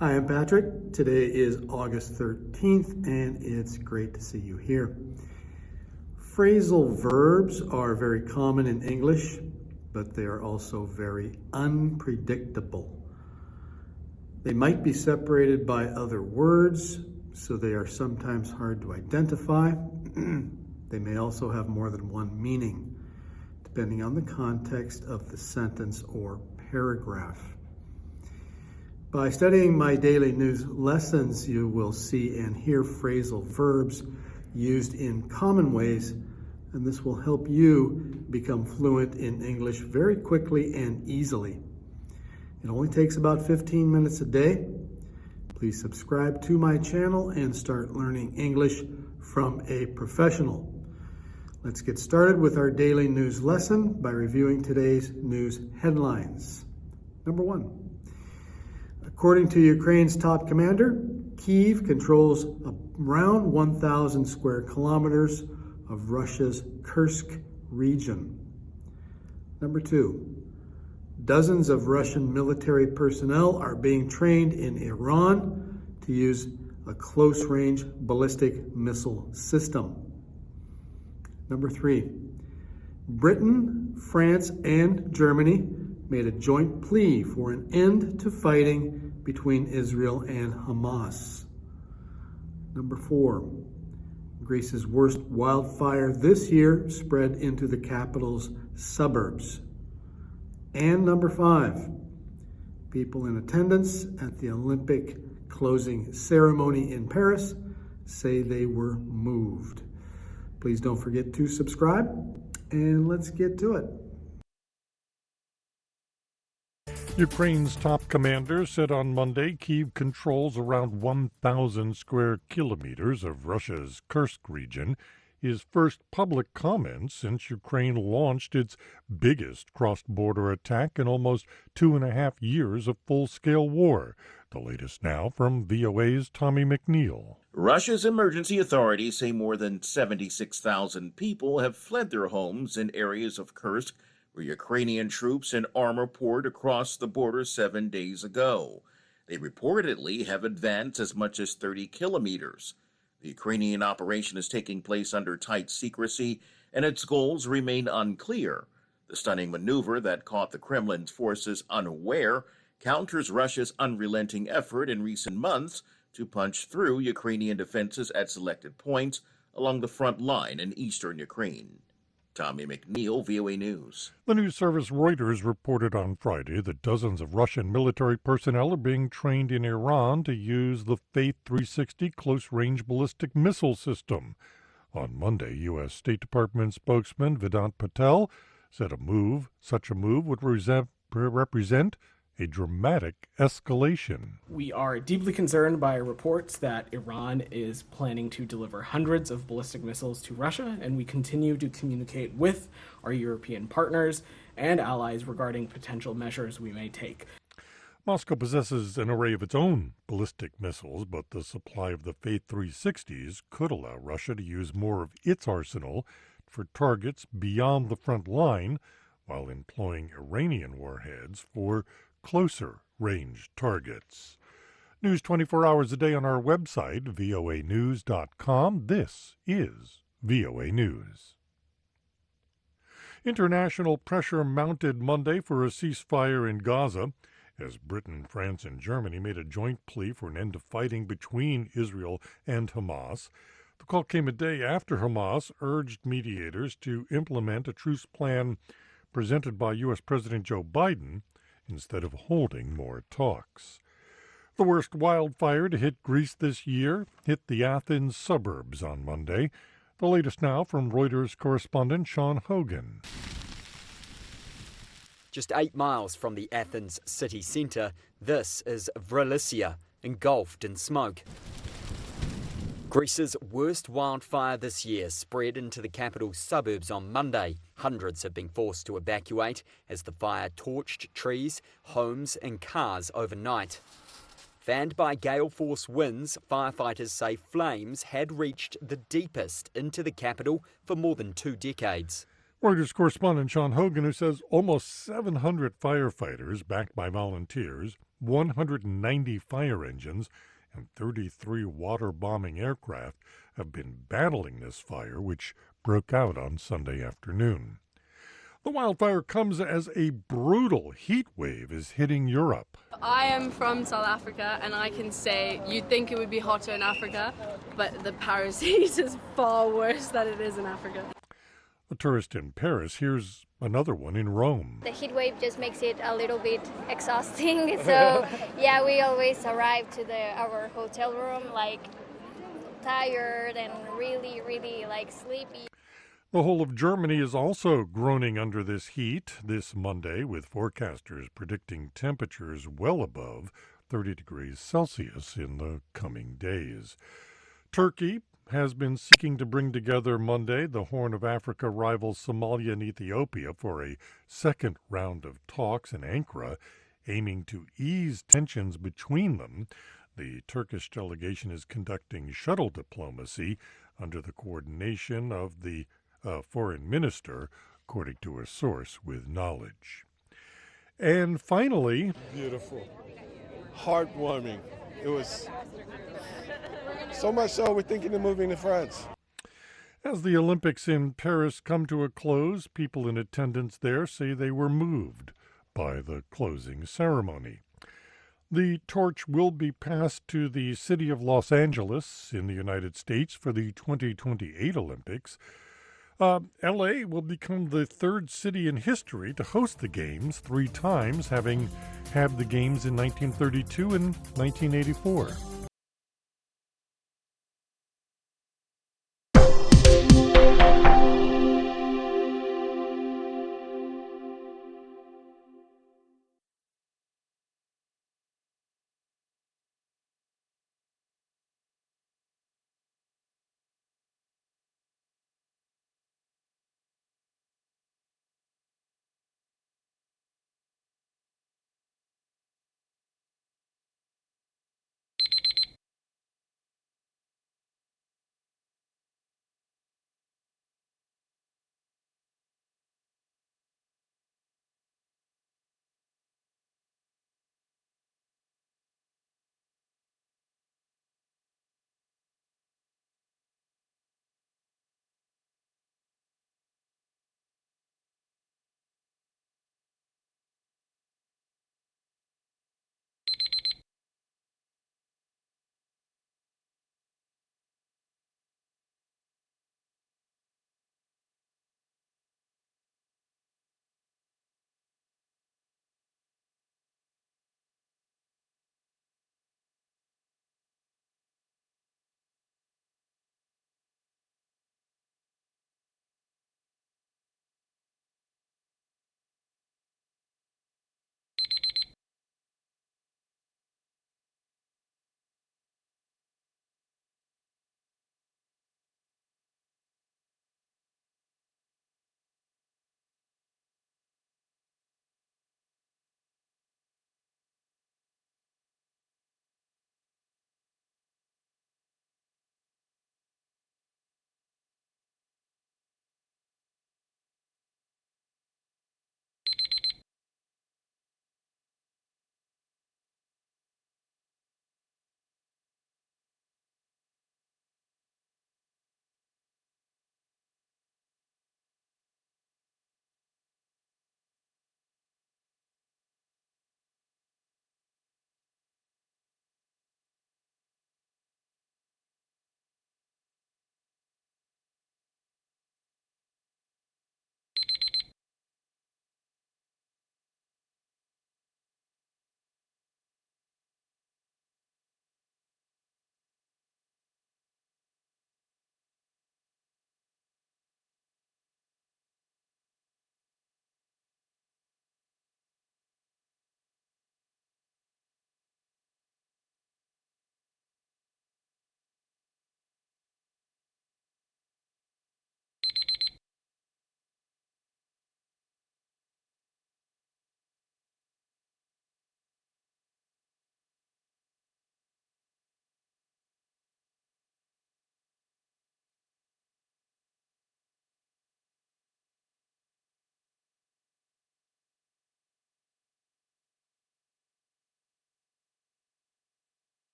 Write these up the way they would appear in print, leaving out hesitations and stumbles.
Hi, I'm Patrick. Today is August 13th, and it's great to see you here. Phrasal verbs are very common in English, but they are also very unpredictable. They might be separated by other words, so they are sometimes hard to identify. They may also have more than one meaning, depending on the context of the sentence or paragraph. By studying my daily news lessons, you will see and hear phrasal verbs used in common ways, and this will help you become fluent in English very quickly and easily. It only takes about 15 minutes a day. Please subscribe to my channel and start learning English from a professional. Let's get started with our daily news lesson by reviewing today's news headlines. Number 1. According to Ukraine's top commander, Kyiv controls around 1,000 square kilometers of Russia's Kursk region. Number 2. Dozens of Russian military personnel are being trained in Iran to use a close-range ballistic missile system. Number 3. Britain, France, and Germany made a joint plea for an end to fighting between Israel and Hamas. Number 4. Greece's worst wildfire this year spread into the capital's suburbs. And number 5. People in attendance at the Olympic closing ceremony in Paris say they were moved. Please don't forget to subscribe, and let's get to it. Ukraine's top commander said on Monday Kyiv controls around 1,000 square kilometers of Russia's Kursk region, his first public comment since Ukraine launched its biggest cross-border attack in almost 2.5 years of full-scale war. The latest now from VOA's Tommy McNeil. Russia's emergency authorities say more than 76,000 people have fled their homes in areas of Kursk, where Ukrainian troops and armor poured across the border 7 days ago. They reportedly have advanced as much as 30 kilometers. The Ukrainian operation is taking place under tight secrecy, and its goals remain unclear. The stunning maneuver that caught the Kremlin's forces unaware counters Russia's unrelenting effort in recent months to punch through Ukrainian defenses at selected points along the front line in eastern Ukraine. Tommy McNeil, VOA News. The news service Reuters reported on Friday that dozens of Russian military personnel are being trained in Iran to use the Faith 360 close-range ballistic missile system. On Monday, U.S. State Department spokesman Vedant Patel said such a move would represent a dramatic escalation. We are deeply concerned by reports that Iran is planning to deliver hundreds of ballistic missiles to Russia, and we continue to communicate with our European partners and allies regarding potential measures we may take. Moscow possesses an array of its own ballistic missiles, but the supply of the Faith 360s could allow Russia to use more of its arsenal for targets beyond the front line, while employing Iranian warheads for closer-range targets. News 24 hours a day on our website, voanews.com. This is VOA News. International pressure mounted Monday for a ceasefire in Gaza as Britain, France, and Germany made a joint plea for an end to fighting between Israel and Hamas. The call came a day after Hamas urged mediators to implement a truce plan presented by U.S. President Joe Biden instead of holding more talks. The worst wildfire to hit Greece this year hit the Athens suburbs on Monday. The latest now from Reuters correspondent Sean Hogan. Just 8 miles from the Athens city centre, this is Vralicia, engulfed in smoke. Greece's worst wildfire this year spread into the capital's suburbs on Monday. Hundreds have been forced to evacuate as the fire torched trees, homes and cars overnight. Fanned by gale-force winds, firefighters say flames had reached the deepest into the capital for more than 2 decades. Reuters correspondent Sean Hogan, who says almost 700 firefighters backed by volunteers, 190 fire engines, and 33 water bombing aircraft have been battling this fire, which broke out on Sunday afternoon. The wildfire comes as a brutal heat wave is hitting Europe. I am from South Africa, and I can say you'd think it would be hotter in Africa, but the Paris heat is far worse than it is in Africa. A tourist in Paris hears another one in Rome. The heat wave just makes it a little bit exhausting. So yeah, we always arrive to our hotel room like tired and really sleepy. The whole of Germany is also groaning under this heat this Monday, with forecasters predicting temperatures well above 30 degrees Celsius in the coming days. Turkey has been seeking to bring together Monday the Horn of Africa rivals Somalia and Ethiopia for a second round of talks in Ankara, aiming to ease tensions between them. The Turkish delegation is conducting shuttle diplomacy under the coordination of the foreign minister, according to a source with knowledge. And finally, beautiful, heartwarming. It was so much so we're thinking of moving to France. As the Olympics in Paris come to a close, people in attendance there say they were moved by the closing ceremony. The torch will be passed to the city of Los Angeles in the United States for the 2028 Olympics. LA will become the third city in history to host the Games 3 times, having had the Games in 1932 and 1984.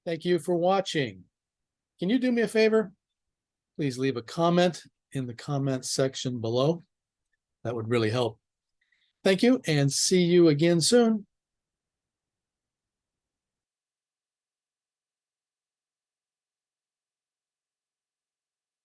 Thank you for watching. Can you do me a favor? Please leave a comment in the comment section below. That would really help. Thank you, and see you again soon.